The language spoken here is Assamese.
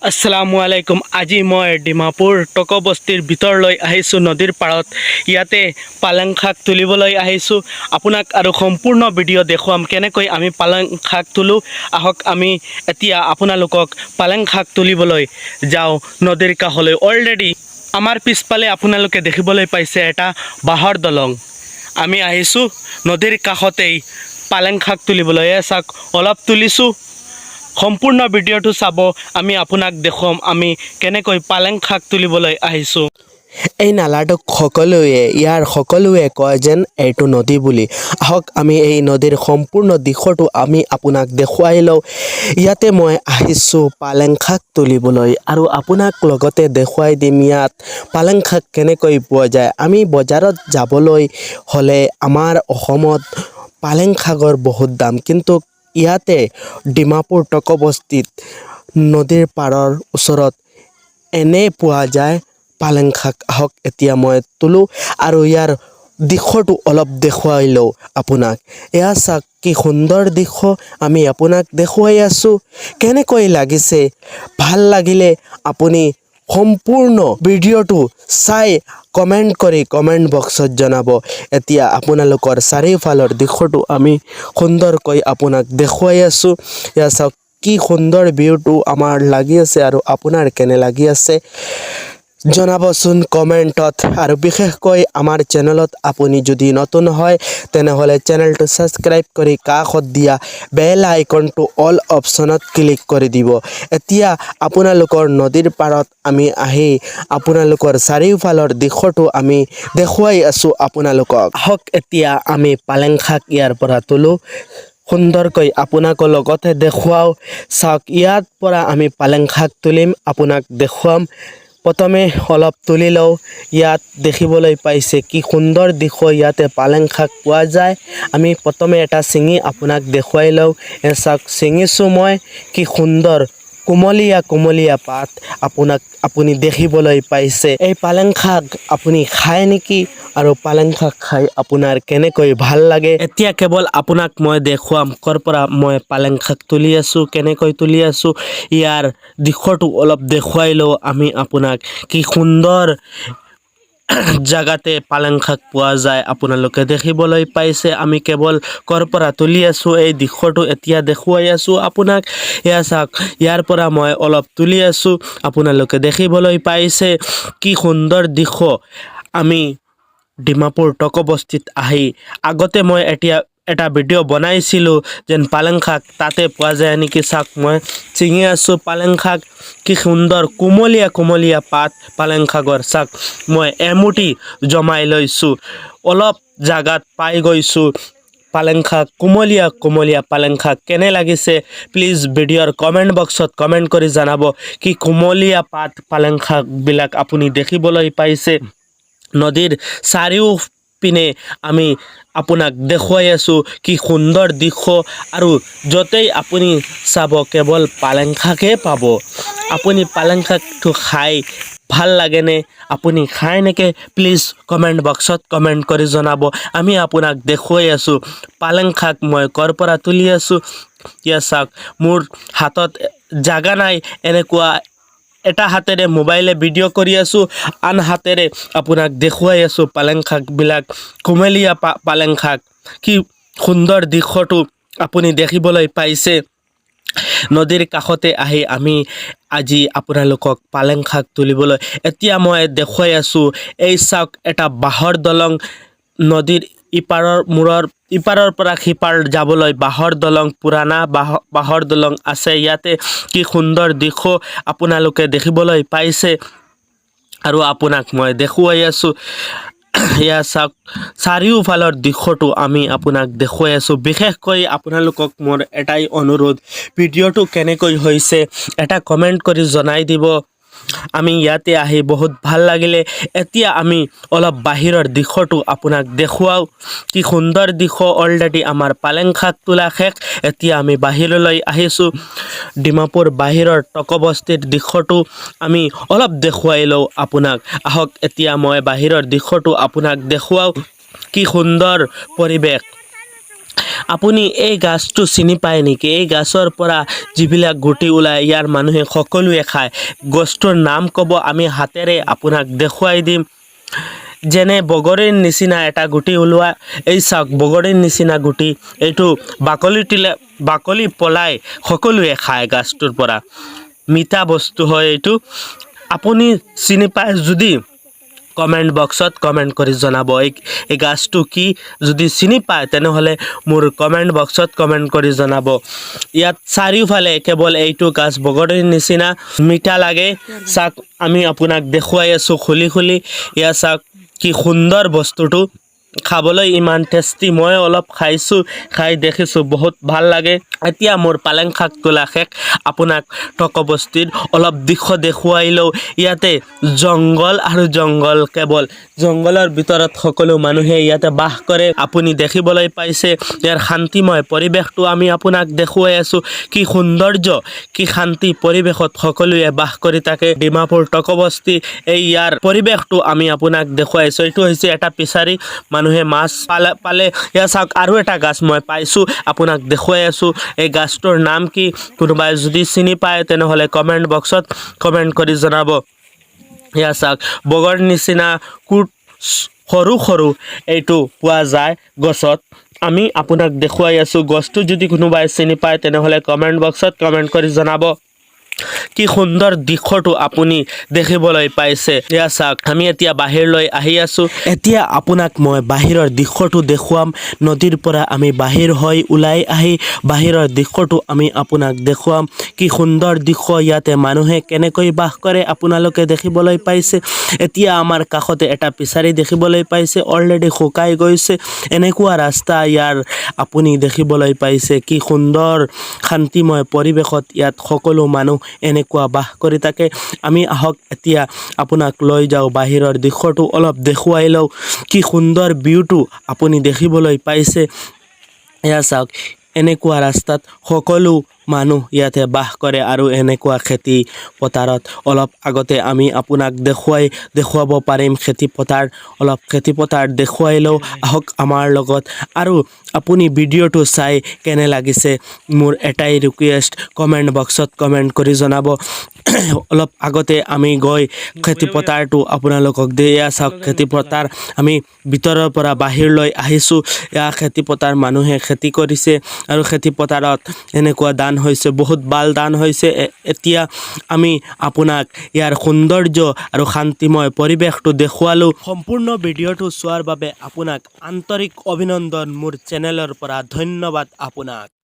আসসালামু আলাইকুম। আজি মই ডিমাপুৰ টকবস্তিৰ ভিতৰলৈ আহিছোঁ। নদীৰ পাৰত ইয়াতে পালেং শাক তুলিবলৈ আহিছোঁ। আপোনাক আৰু সম্পূৰ্ণ ভিডিঅ' দেখুৱাম কেনেকৈ আমি পালেং শাক তোলোঁ। আহক আমি এতিয়া আপোনালোকক পালেং শাক তুলিবলৈ যাওঁ নদীৰ কাষলৈ। অলৰেডি আমাৰ পিছফালে আপোনালোকে দেখিবলৈ পাইছে এটা বাঁহৰ দলং। আমি আহিছোঁ নদীৰ কাষতেই পালেং শাক তুলিবলৈ। চাওক অলপ তুলিছোঁ। সম্পূৰ্ণ ভিডিঅ'টো চাব। আমি আপোনাক দেখুৱাম আমি কেনেকৈ পালেং শাক তুলিবলৈ আহিছোঁ। এই নালাটোক সকলোৱে কয় যেন এইটো নদী বুলি। আহক আমি এই নদীৰ সম্পূৰ্ণ দিশটো আমি আপোনাক দেখুৱাই লওঁ। ইয়াতে মই আহিছোঁ পালেং শাক তুলিবলৈ আৰু আপোনাক লগতে দেখুৱাই দিম ইয়াত পালেং শাক কেনেকৈ পোৱা যায়। আমি বজাৰত যাবলৈ হ'লে আমাৰ অসমত পালেং শাকৰ বহুত দাম, কিন্তু ইয়াতে ডিমাপুৰ টকবস্তিত নদীৰ পাৰৰ ওচৰত এনে পোৱা যায় পালেং শাক। আহক এতিয়া মই তোলোঁ আৰু ইয়াৰ দৃশ্যটো অলপ দেখুৱাই লওঁ আপোনাক। এয়া চাওক কি সুন্দৰ দৃশ্য আমি আপোনাক দেখুৱাই আছোঁ। কেনেকৈ লাগিছে? ভাল লাগিলে আপুনি সম্পূৰ্ণ ভিডিঅ'টো চাই কমেণ্ট কৰি কমেণ্ট বক্সত জনাব। এতিয়া আপোনালোকৰ চাৰিওফালৰ দৃশ্যটো আমি সুন্দৰকৈ আপোনাক দেখুৱাই আছোঁ। এয়া চাওক কি সুন্দৰ ভিউটো আমাৰ লাগি আছে আৰু আপোনাৰ কেনে লাগি আছে জনাবচোন কমেণ্টত। আৰু বিশেষকৈ আমাৰ চেনেলত আপুনি যদি নতুন হয় তেনেহ'লে চেনেলটো ছাবস্ক্ৰাইব কৰি কাষত দিয়া বেল আইকনটো অল অপশ্যনত ক্লিক কৰি দিব। এতিয়া আপোনালোকৰ নদীৰ পাৰত আমি আহি আপোনালোকৰ চাৰিওফালৰ দৃশ্যটো আমি দেখুৱাই আছোঁ আপোনালোকক। আহক এতিয়া আমি পালেং শাক ইয়াৰ পৰা তোলোঁ, সুন্দৰকৈ আপোনাকো লগতে দেখুৱাওঁ। চাওক ইয়াৰ পৰা আমি পালেং শাক তুলিম, আপোনাক দেখুৱাম। প্ৰথমে অলপ তুলি লওঁ। ইয়াত দেখিবলৈ পাইছে কি সুন্দৰ দৃশ্য, ইয়াতে পালেং শাক পোৱা যায়। আমি প্ৰথমে এটা ছিঙি আপোনাক দেখুৱাই লওঁ। চাওক ছিঙিছোঁ মই, কি সুন্দৰ কুমলীয়া পাত আপুনি দেখিবলৈ পাইছে। এই পালেং শাক আপুনি খায় নেকি আৰু পালেং শাক খাই আপোনাৰ কেনেকৈ ভাল লাগে এতিয়া কেৱল আপোনাক মই দেখুৱাম ক'ৰ পৰা মই পালেং শাক তুলি আছোঁ, কেনেকৈ তুলি আছোঁ। ইয়াৰ দৃশ্যটো অলপ দেখুৱাই লওঁ আমি আপোনাক। কি সুন্দৰ জাগাতে পালেং শাক পোৱা যায় আপোনালোকে দেখিবলৈ পাইছে। আমি কেৱল ক'ৰ পৰা তুলি আছোঁ এই দৃশ্যটো এতিয়া দেখুৱাই আছোঁ আপোনাক। এয়া চাওক ইয়াৰ পৰা মই অলপ তুলি আছোঁ, আপোনালোকে দেখিবলৈ পাইছে কি সুন্দৰ দৃশ্য। আমি ডিমাপুৰ টকবস্তিত আহি আগতে মই এটা ভিডিঅ' বনাইছিলোঁ যেন পালেং শাক তাতে পোৱা যায় নেকি। চাওক মই ছিঙি আছোঁ পালেং শাক, কি সুন্দৰ কুমলীয়া পাত পালেং শাকৰ। চাওক মই এমুঠি জমাই লৈছোঁ, অলপ জাগাত পাই গৈছোঁ পালেং শাক, কুমলীয়া পালেং শাক। কেনে লাগিছে প্লিজ ভিডিঅ'ৰ কমেণ্ট বক্সত কমেণ্ট কৰি জনাব। কি কুমলীয়া পাত পালেং শাকবিলাক আপুনি দেখিবলৈ পাইছে। নদীৰ চাৰিওপিনে আমি আপোনাক দেখুৱাই আছোঁ কি সুন্দৰ দৃশ্য। আৰু য'তেই আপুনি চাব কেৱল পালেং শাকেই পাব। আপুনি পালেং শাকটো খাই ভাল লাগেনে? আপুনি খায় নেকি? প্লিজ কমেণ্ট বক্সত কমেণ্ট কৰি জনাব। আমি আপোনাক দেখুৱাই আছোঁ পালেং শাক মই ক'ৰ পৰা তুলি আছোঁ। এতিয়া চাওক মোৰ হাতত জাগা নাই, এনেকুৱা এটা হাতেৰে মোবাইলে ভিডিঅ' কৰি আছোঁ, আন হাতেৰে আপোনাক দেখুৱাই আছোঁ পালেং শাকবিলাক, কুমলীয়া পালেং শাক। কি সুন্দৰ দৃশ্যটো আপুনি দেখিবলৈ পাইছে। নদীৰ কাষতে আহি আমি আজি আপোনালোকক পালেং শাক তুলিবলৈ এতিয়া মই দেখুৱাই আছোঁ। এই চাওক এটা বাঁহৰ দলং, নদীৰ ইপাৰৰ পৰা সিপাৰ যাবলৈ বাঁহৰ দলং, পুৰাণা বাঁহৰ দলং আছে ইয়াতে। কি সুন্দৰ দৃশ্য আপোনালোকে দেখিবলৈ পাইছে আৰু আপোনাক মই দেখুৱাই আছোঁ। এয়া চাওক চাৰিওফালৰ দৃশ্যটো আমি আপোনাক দেখুৱাই আছোঁ। বিশেষকৈ আপোনালোকক মোৰ এটাই অনুৰোধ, ভিডিঅ'টো কেনেকৈ হৈছে এটা কমেণ্ট কৰি জনাই দিব। আমি ইয়াতে আহি বহুত ভাল লাগিলে। এতিয়া আমি অলপ বাহিৰৰ দৃশ্যটো আপোনাক দেখুৱাওঁ। কি সুন্দৰ দৃশ্য, অলৰেডি আমাৰ পালেং শাক তোলা শেষ। এতিয়া আমি বাহিৰলৈ আহিছোঁ। ডিমাপুৰ বাহিৰৰ টকবস্তিৰ দৃশ্যটো আমি অলপ দেখুৱাই লওঁ আপোনাক। আহক এতিয়া মই বাহিৰৰ দৃশ্যটো আপোনাক দেখুৱাওঁ। কি সুন্দৰ পৰিৱেশ, আপুনি এই গাছটো চিনি পায় নেকি? এই গাছৰ পৰা যিবিলাক গুটি ওলায় ইয়াৰ মানুহে সকলোৱে খায়। গছটোৰ নাম ক'ব, আমি হাতেৰে আপোনাক দেখুৱাই দিম। যেনে বগৰীৰ নিচিনা এটা গুটি ওলোৱা, এই চাওক বগৰীৰ নিচিনা গুটি, এইটো বাকলি পলাই সকলোৱে খায় গাছটোৰ পৰা। মিঠা বস্তু হয় এইটো। আপুনি চিনি পায় যদি কমেণ্ট বক্সত কমেণ্ট কৰি জনাব। এই গাছটো কি যদি চিনি পায় তেনেহ'লে মোৰ কমেণ্ট বক্সত কমেণ্ট কৰি জনাব। ইয়াত চাৰিওফালে কেৱল এইটো গাছ বগৰীৰ নিচিনা মিঠা লাগে। চাওক আমি আপোনাক দেখুৱাই আছোঁ খুলি খুলি। এয়া চাওক কি সুন্দৰ বস্তুটো, খাবলৈ ইমান টেষ্টি। মই অলপ খাইছোঁ, খাই দেখিছোঁ বহুত ভাল লাগে। এতিয়া মোৰ পালেং শাক তোলা শেষ। আপোনাক টকবস্তিৰ অলপ দৃশ্য দেখুৱাই লওঁ। ইয়াতে জংঘল আৰু জংঘল, কেৱল জংঘলৰ ভিতৰত সকলো মানুহে ইয়াতে বাস কৰে। আপুনি দেখিবলৈ পাইছে ইয়াৰ শান্তিময় পৰিৱেশটো আমি আপোনাক দেখুৱাই আছোঁ। কি সৌন্দৰ্য, কি শান্তি পৰিৱেশত সকলোৱে বাস কৰি থাকে। ডিমাপুৰ টকবস্তি এই ইয়াৰ পৰিৱেশটো আমি আপোনাক দেখুৱাইছোঁ। এইটো হৈছে এটা পিছাৰী, মানুহে মাছ পালে। এয়া চাওক আৰু এটা গাছ মই পাইছোঁ, আপোনাক দেখুৱাই আছোঁ। এই গাছটোৰ নাম কি? কোনোবাই যদি চিনি পায় তেনেহ'লে কমেণ্ট বক্সত কমেণ্ট কৰি জনাব। এয়া চাওক বগৰ নিচিনা কুট সৰু সৰু এইটো পোৱা যায় গছত। আমি আপোনাক দেখুৱাই আছোঁ। গছটো যদি কোনোবাই চিনি পায় তেনেহ'লে কমেণ্ট বক্সত কমেণ্ট কৰি জনাব। কি সুন্দৰ দৃশ্যটো আপুনি দেখিবলৈ পাইছে। এয়া চাওক আমি এতিয়া বাহিৰলৈ আহি আছোঁ। এতিয়া আপোনাক মই বাহিৰৰ দৃশ্যটো দেখুৱাম। নদীৰ পৰা আমি বাহিৰ হৈ ওলাই আহি বাহিৰৰ দৃশ্যটো আমি আপোনাক দেখুৱাম। কি সুন্দৰ দৃশ্য, ইয়াতে মানুহে কেনেকৈ বাস কৰে আপোনালোকে দেখিবলৈ পাইছে। এতিয়া আমাৰ কাষতে এটা পিছাৰী দেখিবলৈ পাইছে, অলৰেডি শুকাই গৈছে। এনেকুৱা ৰাস্তা ইয়াৰ আপুনি দেখিবলৈ পাইছে। কি সুন্দৰ শান্তিময় পৰিৱেশত ইয়াত সকলো মানুহ এনেকুৱা বাস কৰি থাকে। আমি আহক এতিয়া আপোনাক লৈ যাওঁ বাহিৰৰ দৃশ্যটো অলপ দেখুৱাই লওঁ। কি সুন্দৰ ভিউটো আপুনি দেখিবলৈ পাইছে। এয়া চাওক এনেকুৱা ৰাস্তাত সকলো মানুহ ইয়াতে বাস কৰে আৰু এনেকুৱা খেতি পথাৰত অলপ আগতে আমি আপোনাক দেখুৱাব পাৰিম খেতি পথাৰ। অলপ খেতি পথাৰ দেখুৱাই লওঁ আহক আমাৰ লগত। আৰু আপুনি ভিডিঅ'টো চাই কেনে লাগিছে মোৰ এটাই ৰিকুৱেষ্ট, কমেণ্ট বক্সত কমেণ্ট কৰি জনাব। অলপ আগতে আমি গৈ খেতি পথাৰটো আপোনালোকক এয়া চাওক খেতি পথাৰ। আমি ভিতৰৰ পৰা বাহিৰলৈ আহিছোঁ। এয়া খেতি পথাৰ, মানুহে খেতি কৰিছে আৰু খেতি পথাৰত এনেকুৱা ধান হৈছে, বহুত ভাল ধান হৈছে। এতিয়া আমি আপোনাক ইয়াৰ সৌন্দৰ্য আৰু শান্তিময় পৰিৱেশটো দেখুৱালোঁ। সম্পূৰ্ণ ভিডিঅ'টো চোৱাৰ বাবে আপোনাক আন্তৰিক অভিনন্দন মোৰ চেনেলৰ পৰা। ধন্যবাদ আপোনাক।